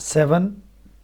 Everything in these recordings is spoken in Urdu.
7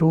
2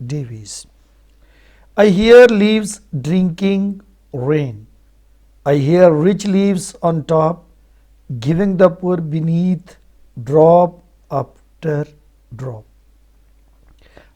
Davies। I hear leaves drinking rain. I hear rich leaves on top, giving the poor beneath drop after drop.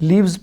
leaves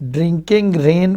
drinking rain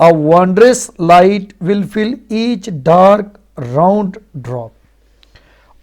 A wondrous light will fill each dark round drop।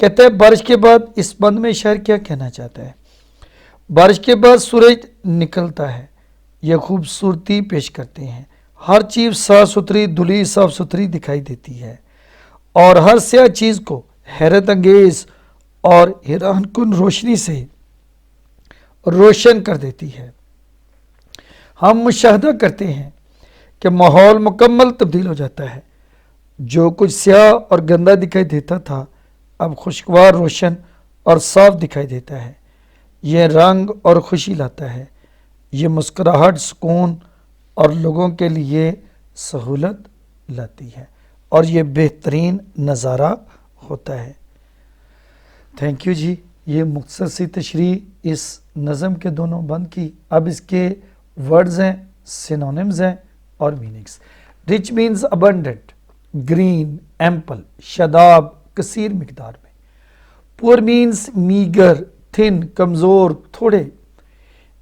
کہتا ہے بارش کے بعد اس بند میں شاعر کیا کہنا چاہتا ہے؟ بارش کے بعد سورج نکلتا ہے، یہ خوبصورتی پیش کرتے ہیں، ہر چیز صاف ستھری دھلی صاف ستھری دکھائی دیتی ہے اور ہر سیاہ چیز کو حیرت انگیز اور حیران کن روشنی سے روشن کر دیتی ہے۔ ہم مشاہدہ کرتے ہیں کہ ماحول مکمل تبدیل ہو جاتا ہے، جو کچھ سیاہ اور گندا دکھائی دیتا تھا اب خوشگوار روشن اور صاف دکھائی دیتا ہے۔ یہ رنگ اور خوشی لاتا ہے، یہ مسکراہٹ سکون اور لوگوں کے لیے سہولت لاتی ہے اور یہ بہترین نظارہ ہوتا ہے۔ تھینک یو جی، یہ مختصر سی تشریح اس نظم کے دونوں بند کی۔ اب اس کے ورڈز ہیں، سینونیمز ہیں اور meanings. Rich means abundant, green, ample, شاداب، کثیر مقدار میں۔ پور مینز میگر، تھن، کمزور، تھوڑے۔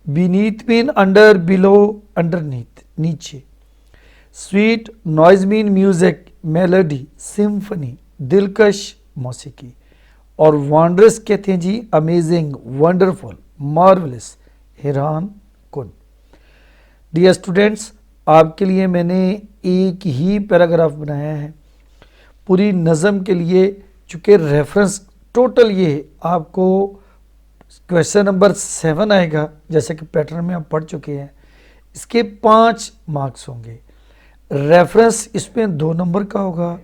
بینیتھ مین انڈر، بلو، انڈرنیتھ، نیچے۔ سویٹ نوائز مین میوزک، میلوڈی، سمفنی، دلکش موسیقی۔ اور وانڈرس کہتے ہیں جی امیزنگ، ونڈرفل، مارولس، حیران کن۔ ڈیئر اسٹوڈینٹس، آپ کے لیے میں نے ایک ہی پیراگراف بنایا ہے پوری نظم کے لیے، چونکہ ریفرنس ٹوٹل یہ آپ کو کویشچن نمبر 7 آئے گا، جیسے کہ پیٹرن میں آپ پڑھ چکے ہیں، اس کے 5 مارکس ہوں گے۔ ریفرنس اس میں 2 نمبر کا ہوگا،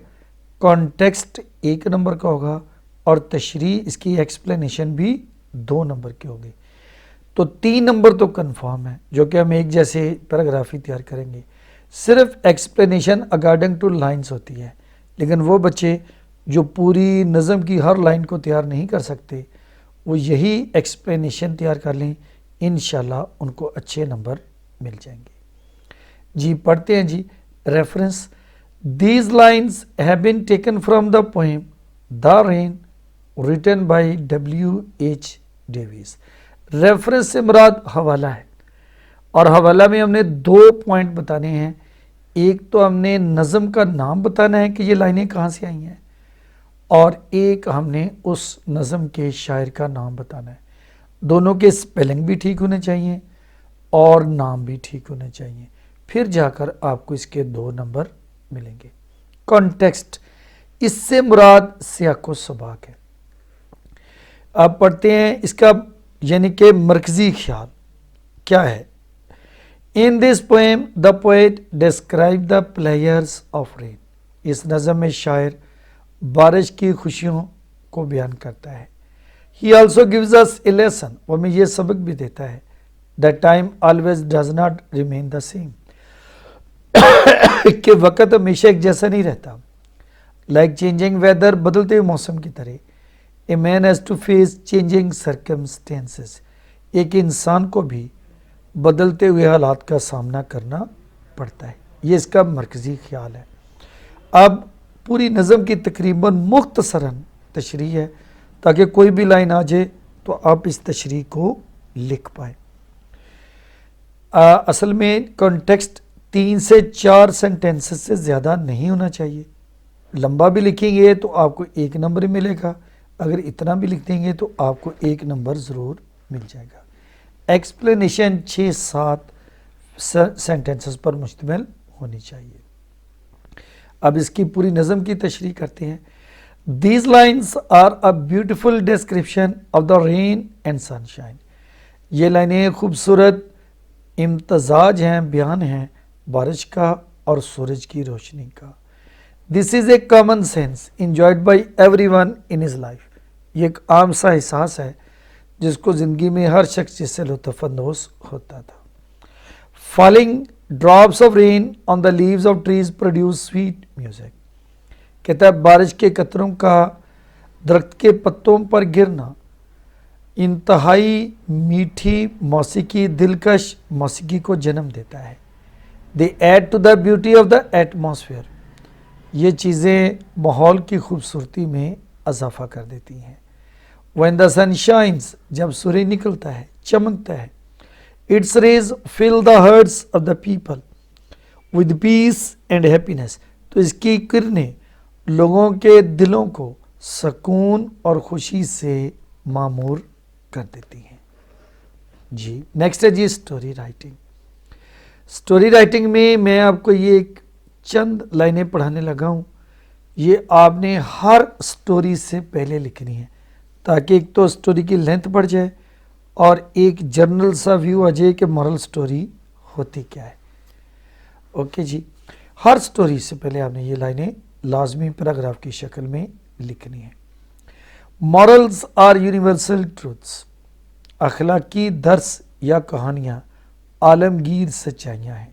کانٹیکسٹ 1 نمبر کا ہوگا اور تشریح اس کی ایکسپلینیشن بھی 2 نمبر کی ہوگی۔ تو 3 نمبر تو کنفرم ہے، جو کہ ہم ایک جیسے پیراگراف ہی تیار کریں گے۔ صرف ایکسپلینیشن اکارڈنگ ٹو لائنز ہوتی ہے، لیکن وہ بچے جو پوری نظم کی ہر لائن کو تیار نہیں کر سکتے، وہ یہی ایکسپلینیشن تیار کر لیں، انشاءاللہ ان کو اچھے نمبر مل جائیں گے۔ جی پڑھتے ہیں جی reference. These lines have been taken from the poem the rain written by W.H. Davies. Reference سے مراد حوالہ ہے، اور حوالہ میں ہم نے 2 پوائنٹ بتانے ہیں۔ ایک تو ہم نے نظم کا نام بتانا ہے کہ یہ لائنیں کہاں سے آئی ہیں، اور ایک ہم نے اس نظم کے شاعر کا نام بتانا ہے۔ دونوں کے سپیلنگ بھی ٹھیک ہونے چاہیے اور نام بھی ٹھیک ہونے چاہیے، پھر جا کر آپ کو اس کے 2 نمبر ملیں گے۔ کانٹیکسٹ، اس سے مراد سیاق و سباق ہے۔ آپ پڑھتے ہیں اس کا یعنی کہ مرکزی خیال کیا ہے۔ In this poem, the poet describes the pleasures of rain. اس نظم میں شاعر بارش کی خوشیوں کو بیان کرتا ہے۔ He also gives us a lesson. وہ ہمیں یہ سبق بھی دیتا ہے that time always does not remain the same. کہ وقت ہمیشہ ایک جیسا نہیں رہتا۔ Like changing weather، بدلتے ہوئے موسم کی طرح۔ A man has to face changing circumstances. ایک انسان کو بھی بدلتے ہوئے حالات کا سامنا کرنا پڑتا ہے۔ یہ اس کا مرکزی خیال ہے۔ اب پوری نظم کی تقریباً مختصراً تشریح ہے، تاکہ کوئی بھی لائن آ جائے تو آپ اس تشریح کو لکھ پائیں۔ اصل میں کانٹیکسٹ 3 سے 4 سینٹینسز سے زیادہ نہیں ہونا چاہیے۔ لمبا بھی لکھیں گے تو آپ کو 1 نمبر ملے گا، اگر اتنا بھی لکھ دیں گے تو آپ کو 1 نمبر ضرور مل جائے گا۔ ایکسپلینیشن 6-7 سینٹینسز پر مشتمل ہونی چاہیے۔ اب اس کی پوری نظم کی تشریح کرتے ہیں۔ These lines are a beautiful description of the rain and sunshine. یہ لائنیں خوبصورت امتزاج ہیں، بیان ہیں بارش کا اور سورج کی روشنی کا۔ This is a common sense enjoyed by everyone in his life. یہ ایک عام سا احساس ہے جس کو زندگی میں ہر شخص جس سے لطف اندوز ہوتا تھا۔ Falling drops of rain on the leaves of trees produce sweet music. کہتا ہے بارش کے قطروں کا درخت کے پتوں پر گرنا انتہائی میٹھی موسیقی، دلکش موسیقی کو جنم دیتا ہے۔ They add to the beauty of the atmosphere. یہ چیزیں ماحول کی خوبصورتی میں اضافہ کر دیتی ہیں۔ When the sun shines، جب سورج نکلتا ہے، چمکتا ہے، its rays fill the hearts of the people with peace and happiness. تو اس کی کرنیں لوگوں کے دلوں کو سکون اور خوشی سے معمور کر دیتی ہیں. جی نیکسٹ ہے جی اسٹوری رائٹنگ. اسٹوری رائٹنگ میں آپ کو یہ ایک چند لائنیں پڑھانے لگا ہوں. یہ آپ نے ہر اسٹوری سے پہلے لکھنی ہے تاکہ ایک تو اسٹوری کی لینتھ بڑھ جائے اور ایک جنرل سا ویو آ جائے کہ مورل اسٹوری ہوتی کیا ہے. اوکے جی، ہر اسٹوری سے پہلے آپ نے یہ لائنیں لازمی پیراگراف کی شکل میں لکھنی ہے. Morals are universal truths. اخلاقی درس یا کہانیاں عالمگیر سچائیاں ہیں.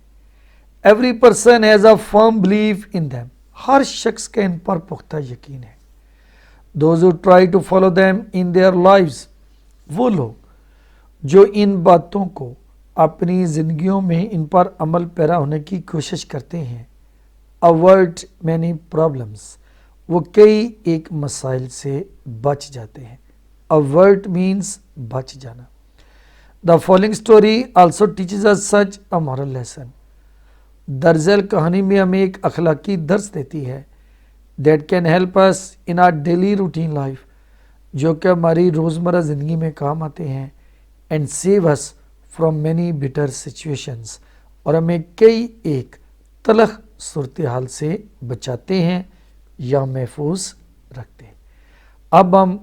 Every person has a firm belief in them. ہر شخص کا ان پر پختہ یقین ہے. Those who try to follow them in their lives. وہ لوگ جو ان باتوں کو اپنی زندگیوں میں ان پر عمل پیرا ہونے کی کوشش کرتے ہیں. Avoid many problems. وہ کئی ایک مسائل سے بچ جاتے ہیں. اوائڈ مینس بچ جانا. The following story also teaches us such a moral lesson. درزل کہانی میں ہمیں ایک اخلاقی درس دیتی ہے. That can help us in our daily routine life. جو کہ ہماری روزمرہ زندگی میں کام آتے ہیں. And save us from many bitter situations. اور ہمیں کئی ایک تلخ صورتحال سے بچاتے ہیں یا محفوظ رکھتے ہیں. اب ہم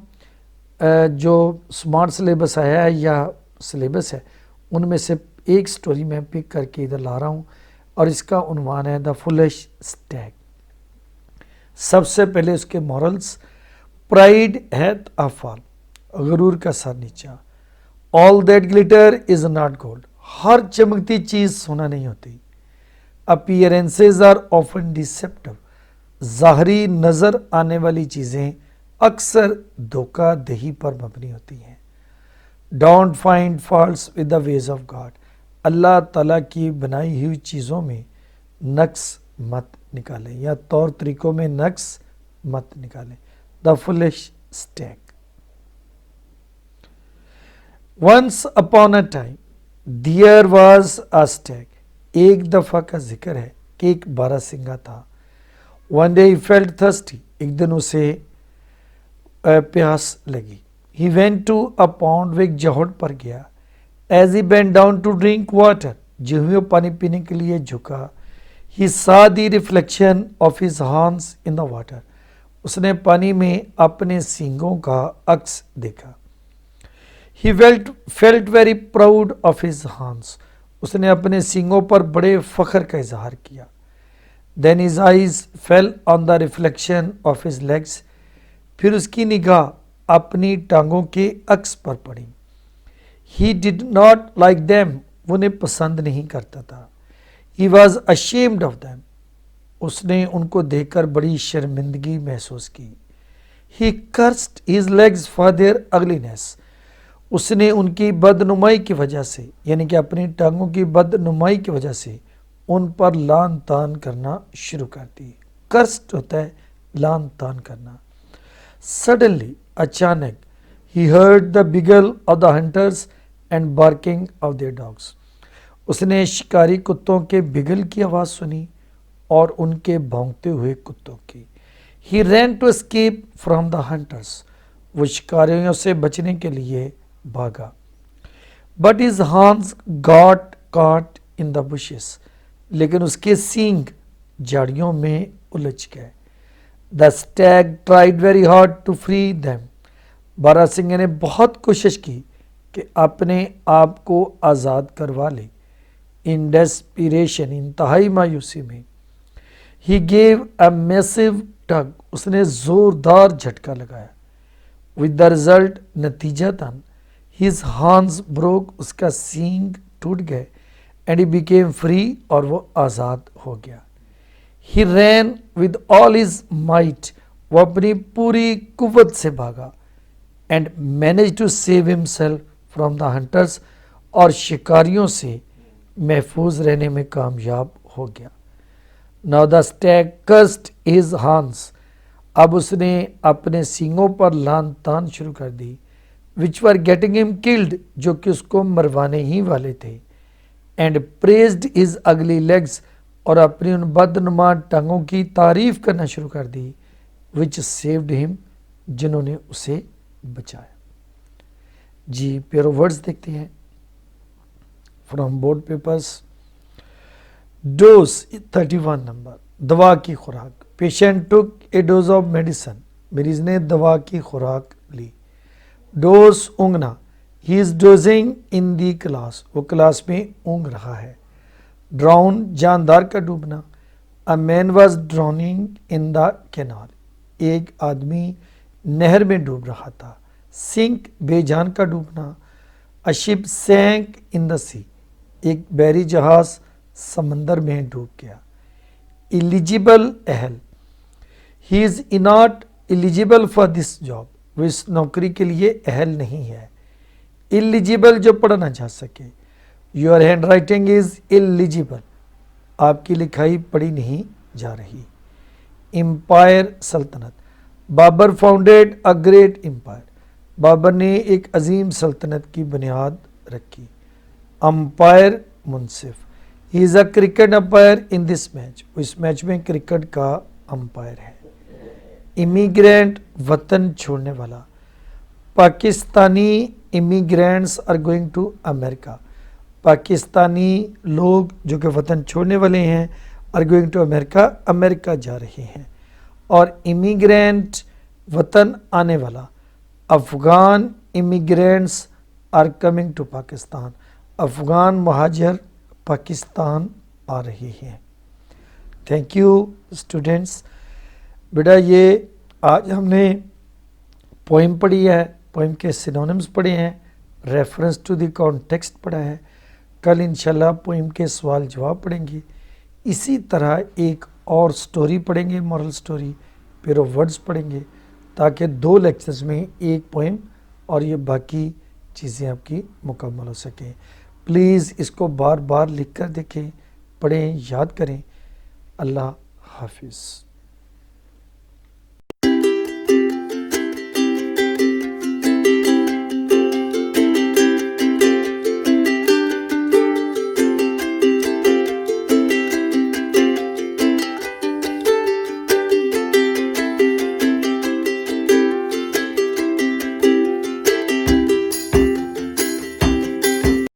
جو سمارٹ سلیبس آیا ہے یا سلیبس ہے ان میں سے ایک سٹوری میں پک کر کے ادھر لا رہا ہوں اور اس کا عنوان ہے دا فولش اسٹیگ. سب سے پہلے اس کے مورلز. پرائڈ ہیتھ اے فال. غرور کا سر نیچا. All that glitter is not gold. ہر چمکتی چیز سونا نہیں ہوتی. Appearances are often deceptive. ظاہری نظر آنے والی چیزیں اکثر دھوکہ دہی پر مبنی ہوتی ہیں. Don't find faults with the ways of God. اللہ تعالیٰ کی بنائی ہوئی چیزوں میں نقص مت نکالیں یا طور طریقوں میں نقص مت نکالیں. The foolish stag. Once upon a time there was a stag. ایک دفعہ کا ذکر ہے کہ ایک باراسنگا تھا. One day he felt thirsty. ایک دن اسے پیاس لگی. He went to a pond. وہ ایک جہڑ پر گیا. As he bent down to drink water. جو ہی وہ پانی پینے کے لیے جھکا. He saw the reflection of his horns in the water. اس نے پانی میں اپنے سینگوں کا عکس دیکھا. He felt very proud of his horns. اس نے اپنے سینگوں پر بڑے فخر کا اظہار کیا. Then his eyes fell on the reflection of his legs. پھر اس کی نگاہ اپنی ٹانگوں کے عکس پر پڑی. He did not like them. وہ انہیں پسند نہیں کرتا تھا. He was ashamed of them. اس نے ان کو دیکھ کر بڑی شرمندگی محسوس کی. ہی cursed his legs for their ugliness. اس نے ان کی بدنمائی کی وجہ سے یعنی کہ اپنی ٹانگوں کی بدنمائی کی وجہ سے ان پر لعن طعن کرنا شروع کر دی. کرسٹ ہوتا ہے لعن طعن کرنا. سڈنلی اچانک ہی heard the bugle of the hunters and barking of their dogs. اس نے شکاری کتوں کے بگل کی آواز سنی اور ان کے بھونکتے ہوئے کتوں کی. He ran to escape from the hunters. وہ شکاریوں سے بچنے کے لیے بھاگا. But his horns got caught in the bushes. لیکن اس کے سینگ جھاڑیوں میں الجھ گئے. The stag tried very hard to free them. باراسنگے نے بہت کوشش کی کہ اپنے آپ کو آزاد کروا لے. ان ڈیسپیریشن. انتہائی مایوسی میں. ہی گیو اے میسو ٹگ. اس نے زوردار جھٹکا لگایا. With the result. نتیجتاً ہز ہارنس بروک. اس کا سینگ ٹوٹ گئے. And he became free. اور وہ آزاد ہو گیا. He ran with all his might. وہ اپنی پوری قوت سے بھاگا. And manage to save himself from the hunters. اور شکاریوں سے محفوظ رہنے میں کامیاب ہو گیا. Now the stag cursed his horns. اب اس نے اپنے سینگوں پر لعن طعن شروع کر دی. which were getting him killed. جو کہ اس کو مروانے ہی والے تھے. and praised his ugly legs. اور اپنی ان بدنما ٹانگوں کی تعریف کرنا شروع کر دی. which saved him جنہوں نے اسے بچایا۔ جی پیئر آف ورڈز دیکھتے ہیں فرام بورڈ پیپرز۔ ڈوز 31 نمبر، دوا کی خوراک۔ Patient took a dose of medicine, مریض نے دوا کی خوراک لی۔ ڈوز اونگنا، he is dozing in the class, وہ کلاس میں اونگ رہا ہے۔ ڈراؤن، جاندار کا ڈوبنا۔ اے مین واز ڈراؤننگ ان دا کینال، ایک آدمی نہر میں ڈوب رہا تھا۔ سنک، بے جان کا ڈوبنا۔ اے شپ سینک ان دا سی، ایک بحری جہاز سمندر میں ڈوب گیا۔ ایلیجیبل، اہل، he is not eligible for this job, وہ اس نوکری کے لیے اہل نہیں ہے۔ ایلیجیبل، جو پڑھا نہ جا سکے۔ Your handwriting is eligible, آپ کی لکھائی پڑھی نہیں جا رہی۔ امپائر، سلطنت۔ Babur founded a great empire, Babur نے ایک عظیم سلطنت کی بنیاد رکھی۔ امپائر، منصف۔ He is a cricket umpire in this match, وہ اس میچ میں کرکٹ کا امپائر ہے۔ امیگرینٹ، وطن چھوڑنے والا۔ Pakistani immigrants are going to America, Pakistani لوگ جو کہ وطن چھوڑنے والے ہیں آر گوئنگ ٹو امریکہ، امریکہ جا رہے ہیں۔ اور امیگرینٹ، وطن آنے والا۔ Afghan immigrants are coming to Pakistan, Afghan مہاجر پاکستان آ رہے ہیں۔ Thank you students. بیٹا یہ آج ہم نے پوئم پڑھی ہے، پوئم کے سینونیمز پڑھے ہیں، ریفرنس ٹو دی کانٹیکسٹ پڑھا ہے۔ کل انشاءاللہ پوئم کے سوال جواب پڑھیں گے، اسی طرح ایک اور سٹوری پڑھیں گے، moral story, pair of words پڑھیں گے، تاکہ 2 لیکچرز میں ایک پوئم اور یہ باقی چیزیں آپ کی مکمل ہو سکیں۔ پلیز اس کو بار بار لکھ کر دیکھیں، پڑھیں، یاد کریں۔ اللہ حافظ۔